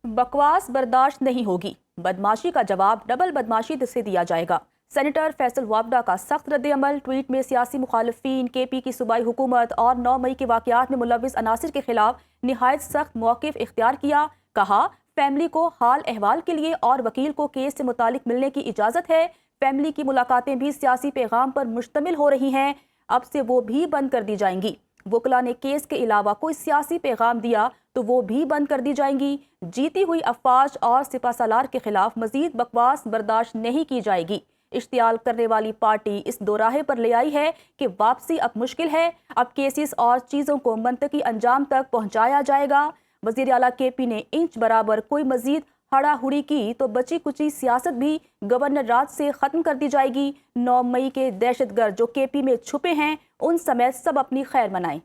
बकवास बर्दाश्त नहीं होगी, बदमाशी का जवाब डबल बदमाशी से दिया जाएगा। सेनेटर फैसल वाबडा का सख्त रद्द-ए-अमल। ट्वीट में सियासी मुखालफिन KP की सूबाई हुकूमत और 9 मई के वाक़यात में मुलव्विस अनासिर के खिलाफ निहायत सख्त मौक़िफ़ इख्तियार किया। कहा, फैमिली को हाल अहवाल के लिए और वकील को केस से मुतालिक मिलने की इजाज़त है। फैमिली की मुलाकातें भी सियासी पैगाम पर मुश्तमिल हो रही हैं, अब से वो भी बंद कर दी जाएंगी। वकला ने केस के अलावा कोई सियासी पैगाम दिया तो वो भी बंद कर दी जाएंगी। जीती हुई अफवाज और सिपहसालार के खिलाफ मजीद बकवास बर्दाश्त नहीं की जाएगी। इश्तियाल करने वाली पार्टी इस दोराहे पर ले आई है कि वापसी अब मुश्किल है, अब केसेस और चीज़ों को मंतकी अंजाम तक पहुंचाया जाएगा। वज़ीर आला KP ने इंच बराबर कोई मजीद हड़ाहुड़ी की तो बची कुची सियासत भी गवर्नर राज से ख़त्म कर दी जाएगी। 9 मई के दहशतगर्द जो KP में छुपे हैं, उन समेत सब अपनी खैर मनाएं।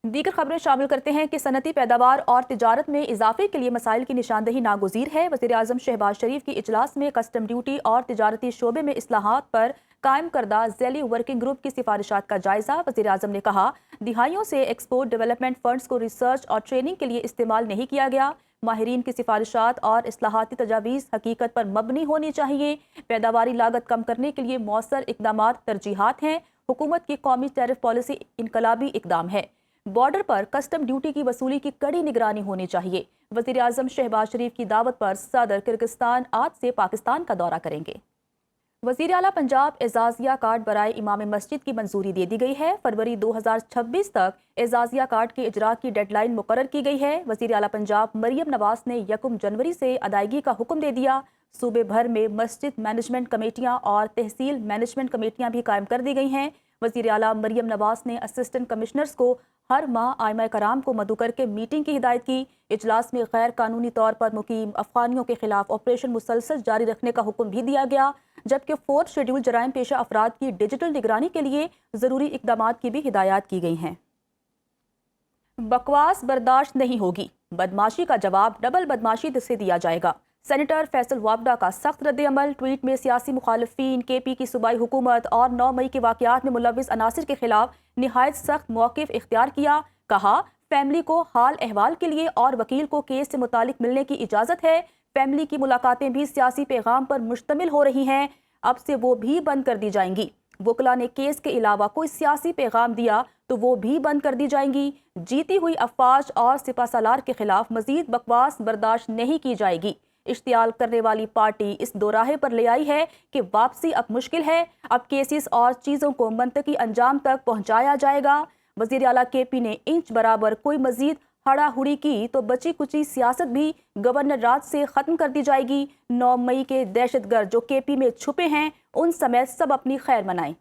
दीगर खबरें शामिल करते हैं कि सनती पैदावार और तिजारत में इजाफे के लिए मसाइल की निशानदही नागुज़ीर है। वज़ीर आज़म शहबाज शरीफ की इजलास में कस्टम ड्यूटी और तिजारती शोबे में इस्लाहात पर कायम करदा ज़ैली वर्किंग ग्रुप की सिफारिशात का जायज़ा। वज़ीर आज़म ने कहा, दिहाइयों से एक्सपोर्ट डेवलपमेंट फंड्स को रिसर्च और ट्रेनिंग के लिए इस्तेमाल नहीं किया गया। माहिरीन की सिफारिशात और इस्लाहाती तजावीज़ हकीकत पर मबनी होनी चाहिए। पैदावारी लागत कम करने के लिए मौसर इक़दामात तरजीहात हैं। हुकूमत की कौमी टैरिफ पॉलिसी इनकलाबी इक़दाम है। बॉर्डर पर कस्टम ड्यूटी की वसूली की कड़ी निगरानी होनी चाहिए। वज़ीर आज़म शहबाज शरीफ की दावत पर सदर किर्गिस्तान आज से पाकिस्तान का दौरा करेंगे। वज़ीर आला पंजाब एजाज़िया कार्ड बराए इमाम मस्जिद की मंजूरी दे दी गई है। फरवरी 2026 तक एजाज़िया कार्ड के इजरा की डेडलाइन मुकर्रर की गई है। वज़ीर आला पंजाब मरियम नवाज ने 1 जनवरी से अदायगी का हुक्म दे दिया। सूबे भर में मस्जिद मैनेजमेंट कमेटियाँ और तहसील मैनेजमेंट कमेटियाँ भी कायम कर दी गई हैं। वज़ीर आला मरियम नवाज ने असिस्टेंट कमिश्नर्स को हर माह आइमा कराम को मदऊ करके मीटिंग की हिदायत की। इजलास में गैर कानूनी तौर पर मुकीम अफगानियों के खिलाफ ऑपरेशन मुसलसल जारी रखने का हुक्म भी दिया गया, जबकि 4th शेड्यूल जराइम पेशा अफराद की डिजिटल निगरानी के लिए ज़रूरी इक़दामात की भी हिदायत की गई हैं। बकवास बर्दाश्त नहीं होगी, बदमाशी का जवाब डबल बदमाशी से दिया जाएगा। सेनेटर फैसल वाबडा का सख्त रद्द-ए-अमल। ट्वीट में सियासी मुखालफिन KP की सूबाई हुकूमत और 9 मई के वाक़यात में मुलव्विस अनासिर के खिलाफ निहायत सख्त मौक़िफ़ इख्तियार किया। कहा, फैमिली को हाल अहवाल के लिए और वकील को केस से मुतालिक मिलने की इजाज़त है। फैमिली की मुलाकातें भी सियासी पैगाम पर मुश्तमिल हो रही हैं, अब से वो भी बंद कर दी जाएंगी। वकला ने केस के अलावा कोई सियासी पैगाम दिया तो वो भी बंद कर दी जाएंगी। जीती हुई अफवाज और सिपहसालार के खिलाफ मजीद बकवास बर्दाश्त नहीं की जाएगी। इश्तियाल करने वाली पार्टी इस दोराहे पर ले आई है कि वापसी अब मुश्किल है, अब केसेस और चीज़ों को मंतकी अंजाम तक पहुंचाया जाएगा। वज़ीर आला KP ने इंच बराबर कोई मजीद हड़ाहुड़ी की तो बची कुची सियासत भी गवर्नर राज से ख़त्म कर दी जाएगी। 9 मई के दहशतगर्द जो KP में छुपे हैं, उन समेत सब अपनी खैर मनाएं।